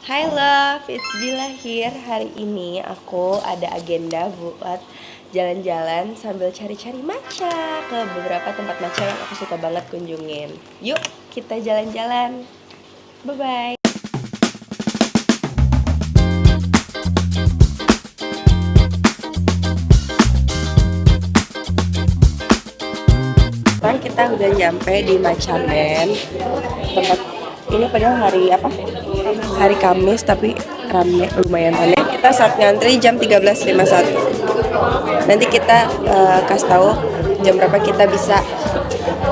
Hai love, it's Bila here. Hari ini aku ada agenda buat jalan-jalan sambil cari-cari matcha ke beberapa tempat matcha yang aku suka banget kunjungin. Yuk, kita jalan-jalan. Bye-bye. Sekarang kita udah nyampe di Matcha Man. Tempat ini padahal hari Kamis tapi lumayan rame. Kita saat ngantri jam 13.51. Nanti kita kasih tahu jam berapa kita bisa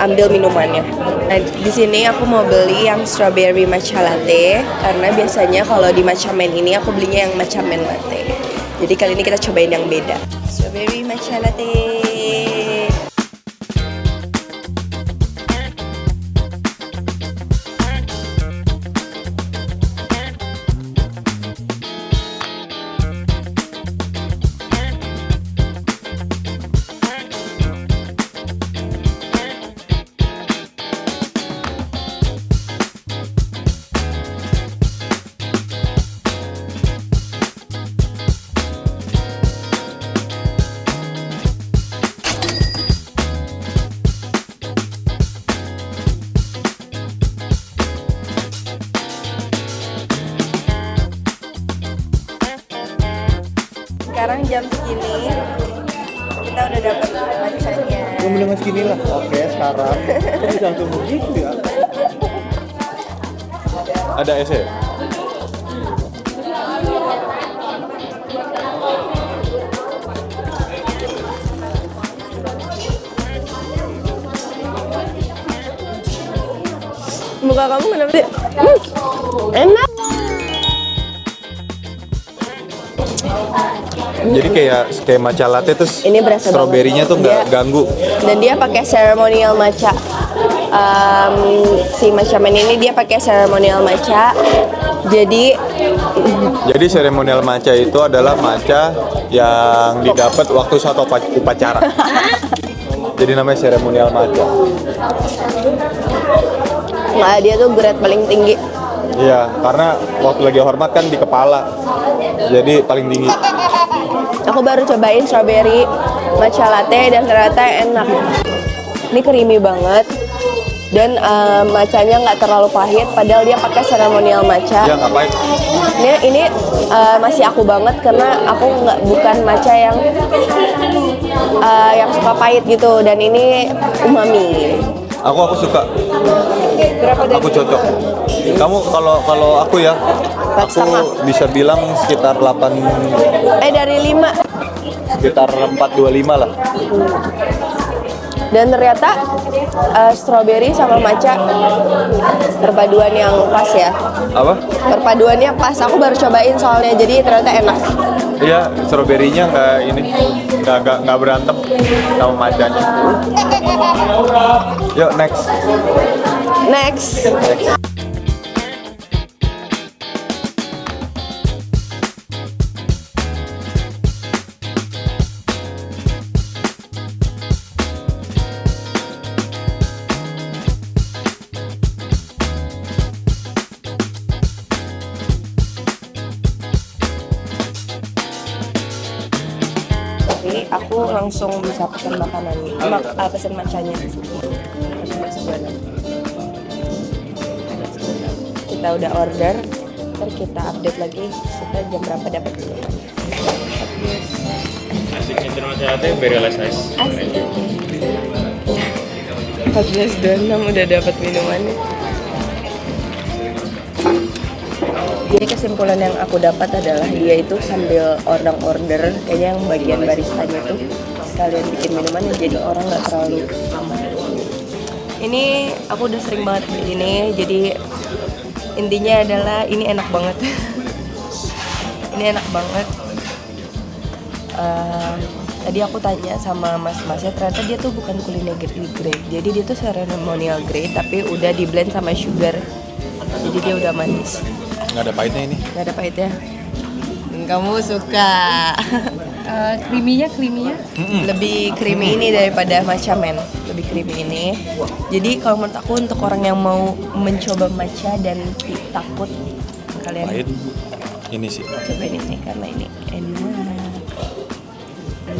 ambil minumannya. Nah, di sini aku mau beli yang strawberry matcha latte karena biasanya kalau di Matcha Man ini aku belinya yang Matcha Man latte. Jadi kali ini kita cobain yang beda. Strawberry matcha latte. Sekarang jam segini kita udah dapat matchanya. Dengan segini lah. Oke, sekarang kok bisa langsung begitu ya? Ada es ya? Muka kamu kenapa sih? Enak. Jadi kayak matcha latte terus Ini berasa strawberry-nya tuh nggak ganggu. Dan dia pakai ceremonial matcha. Si Matcha Man ini dia pakai ceremonial matcha. Jadi Seremonial matcha itu adalah matcha yang didapat waktu suatu upacara. Jadi namanya seremonial matcha. nggak, dia tuh grade paling tinggi. Iya, karena waktu lagi hormat kan di kepala. Jadi paling tinggi. Aku baru cobain strawberry matcha latte dan ternyata enak. Ini creamy banget dan matchanya nggak terlalu pahit. Padahal dia pakai ceremonial matcha. Ya ngapain? Ini masih aku banget karena aku bukan matcha yang suka pahit gitu. Dan ini umami. Aku suka. Berapa Aku cocok. Kamu kalau aku ya, aku bisa bilang sekitar 8. Dari 5. Sekitar 4,25 lah. Dan ternyata strawberry sama matcha perpaduan yang pas ya. Apa? Perpaduannya pas. Aku baru cobain soalnya, jadi ternyata enak. Iya, strawberry-nya nggak berantem sama matchanya. Yuk next. Jadi aku langsung bisa pesan makanan, pesan matchanya di sini. Kita udah order, ntar kita update lagi kita jam berapa dapat minuman. Signature matcha latte very less ice. 14.26 udah dapat minumannya. Jadi kesimpulan yang aku dapat adalah dia itu sambil order kayaknya yang bagian baristanya tuh sekalian bikin minuman jadi orang nggak terlalu lama. Ini aku udah sering banget beli ini, jadi intinya adalah ini enak banget. Ini enak banget. Tadi aku tanya sama mas-masnya, ternyata dia tuh bukan culinary grade, jadi dia tuh ceremonial grade tapi udah di blend sama sugar, jadi dia udah manis. Nggak ada pahitnya ini. Nggak ada pahitnya. Kamu suka? Creamy-nya Lebih creamy ini daripada matcha man. Lebih creamy ini. Jadi kalau menurut aku untuk orang yang mau mencoba matcha dan takut Kalian Pahit. Ini sih. cobain ini karena ini enak.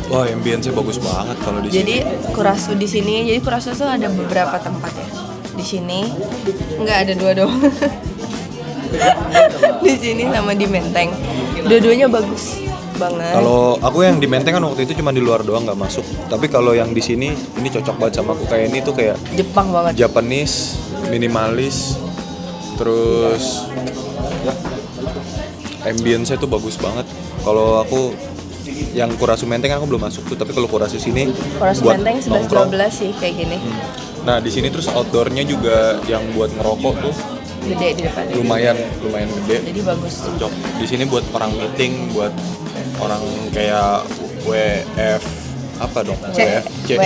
Wah, ambience-nya bagus banget kalau di Jadi sini. Kurasu di sini, jadi Kurasu tuh ada beberapa tempat ya. Di sini nggak ada dua doang. Di sini sama di Menteng. Dua-duanya bagus banget. Kalau aku yang di Menteng kan waktu itu cuma di luar doang nggak masuk. Tapi kalau yang di sini ini cocok banget sama aku, kayak ini tuh kayak Jepang banget. Japanese, minimalis, terus ambience-nya tuh bagus banget. Kalau aku yang Kurasu Menteng aku belum masuk tuh, tapi kalau Kurasu sini Kurasu buat Menteng nongkrong. 11-12 sih kayak gini. Nah di sini terus outdoornya juga yang buat ngerokok tuh Gede di depan. lumayan gede. Jadi bagus. Cocok. Di sini buat orang meeting, buat orang kayak WF apa dong? WFC,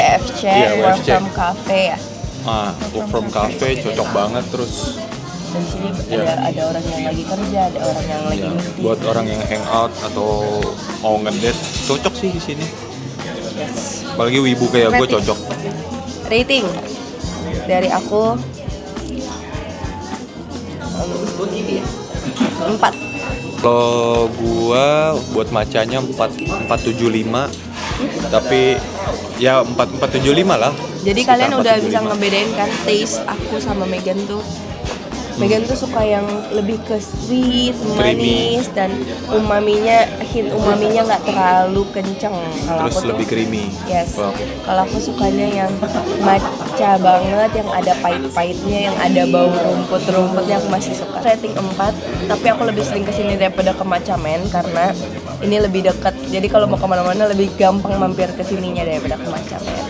Iya, Work WFC. from Cafe ya. Work from cafe cocok banget terus. Dan di sini Iya. ada orang yang lagi kerja, ada orang yang lagi Ya, meeting. buat orang yang hangout atau mau ngedate cocok sih di sini. Yes. Apalagi wibu kayak gue cocok. Rating dari aku 4. Kalau gua buat macanya 475, tapi ya 475 lah. Jadi Sekitar kalian udah 475. bisa ngebedain kan taste aku sama Megan tuh. Megan tuh suka yang lebih ke sweet, Creamy. manis, dan hint umaminya nggak terlalu kenceng. Kalau Terus aku tuh lebih creamy. yes. Kalau aku. Kalau aku sukanya yang matcha banget, yang ada pahit-pahitnya, yang ada bau rumput-rumputnya, aku masih suka. Rating 4, tapi aku lebih sering kesini daripada ke Matcha Man karena ini lebih dekat. Jadi kalau mau kemana-mana lebih gampang mampir ke sininya daripada ke Matcha Man.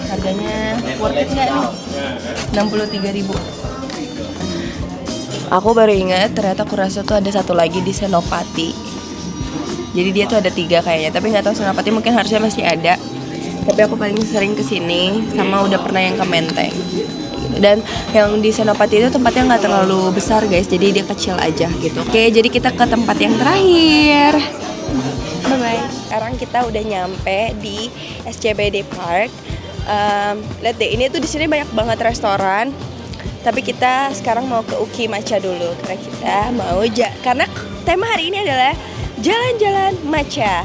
Harganya worth it nggak nih? 63.000. Aku baru ingat ternyata Kurasu tuh ada satu lagi di Senopati. Jadi dia tuh ada 3 kayaknya, tapi nggak tahu Senopati mungkin harusnya masih ada. Tapi aku paling sering kesini sama udah pernah yang ke Menteng. Dan yang di Senopati itu tempatnya nggak terlalu besar guys, jadi dia kecil aja gitu. Oke, jadi kita ke tempat yang terakhir. Bye bye. Sekarang kita udah nyampe di SCBD Park. Lihat deh, ini tuh di sini banyak banget restoran. Tapi kita sekarang mau ke Uki Matcha dulu karena kita mau karena tema hari ini adalah jalan-jalan matcha.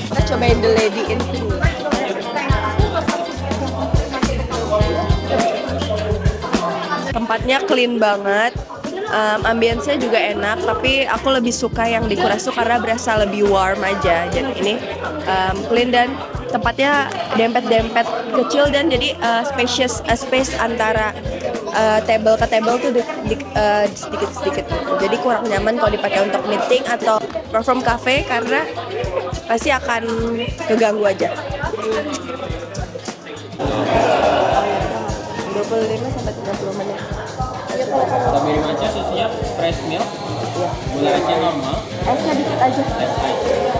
Kita cobain the lady in pink. Tempatnya clean banget. Ambience-nya juga enak, tapi aku lebih suka yang di Kurasu karena berasa lebih warm aja. Jadi ini clean dan tempatnya dempet-dempet kecil dan jadi space antara table ke table tuh sedikit-sedikit. Jadi kurang nyaman kalau dipakai untuk meeting atau perform cafe karena pasti akan keganggu aja. 25 sampai 30 menit. Strawberry matcha susunya fresh milk. Iya. Gula esnya normal. Esnya dikit aja.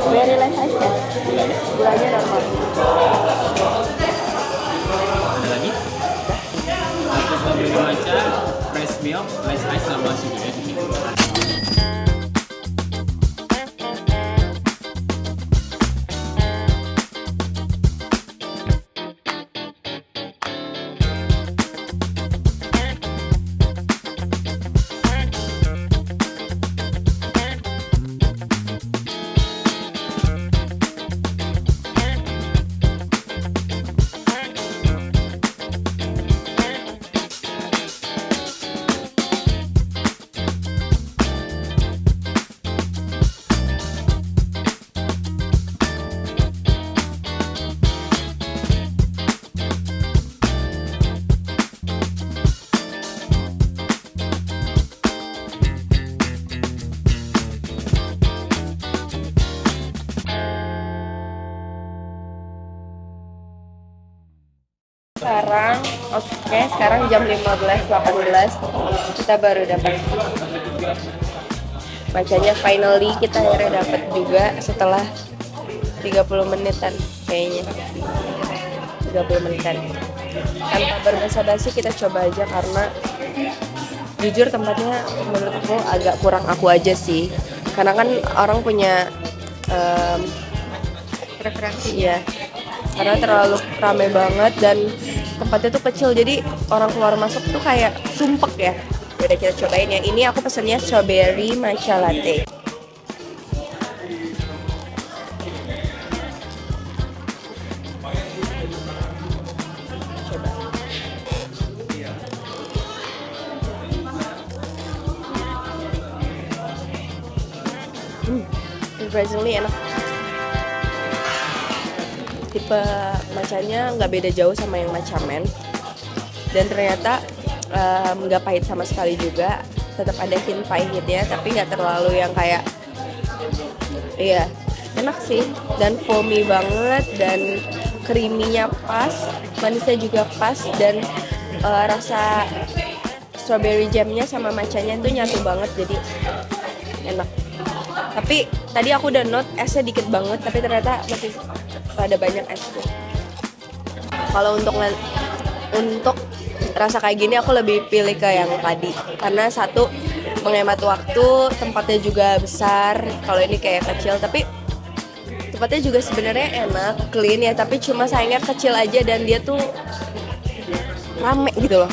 Very light ice ya. Gulanya normal. Ada lagi? Satu strawberry matcha, fresh milk, less ice sama sugar. Sekarang jam 15.18 kita baru dapat matchanya. Finally kita akhirnya dapat juga setelah 30 menitan kayaknya. 30 menitan. Tanpa berbasa-basi kita coba aja karena jujur tempatnya menurut aku agak kurang aku aja sih. Karena kan orang punya preferensi ya. Karena terlalu ramai banget dan tempatnya tuh kecil, jadi orang keluar masuk tuh kayak sumpek ya. Udah kita cobain ya. Ini aku pesennya strawberry matcha latte. Coba. Surprisingly enak. Tipe matchanya nggak beda jauh sama yang matcha men. Dan ternyata nggak pahit sama sekali juga. Tetap ada hint pahitnya, tapi nggak terlalu yang kayak, iya, enak sih. Dan foamy banget, dan creamy-nya pas, manisnya juga pas, dan rasa strawberry jam-nya sama matchanya tuh nyatu banget, jadi enak. Tapi tadi aku udah note esnya dikit banget, tapi ternyata masih ada banyak es tuh. Kalau untuk rasa kayak gini aku lebih pilih ke yang tadi, karena satu menghemat waktu, tempatnya juga besar. Kalau ini kayak kecil, tapi tempatnya juga sebenarnya enak, clean ya, tapi cuma sayangnya kecil aja dan dia tuh rame gitu loh.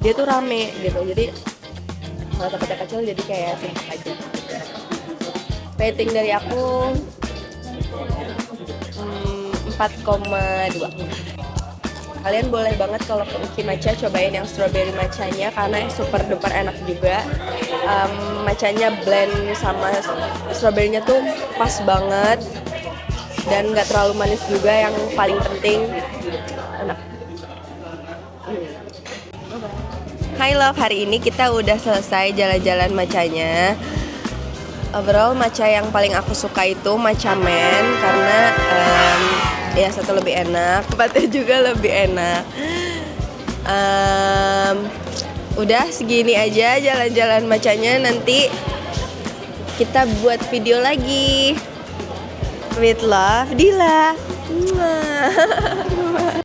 Dia tuh rame gitu, jadi kalau tempatnya kecil jadi kayak simpel aja. Rating dari aku 4,2. Kalian boleh banget kalau ke Uki Matcha cobain yang strawberry matchanya karena super duper enak juga. Matchanya blend sama strawberry-nya tuh pas banget dan nggak terlalu manis juga, yang paling penting enak. Hai love, hari ini kita udah selesai jalan-jalan matchanya. Overall matcha yang paling aku suka itu matcha men, karena ya satu lebih enak, tempatnya juga lebih enak. Udah segini aja jalan-jalan matchanya, nanti kita buat video lagi. With love, Dila. Mwah.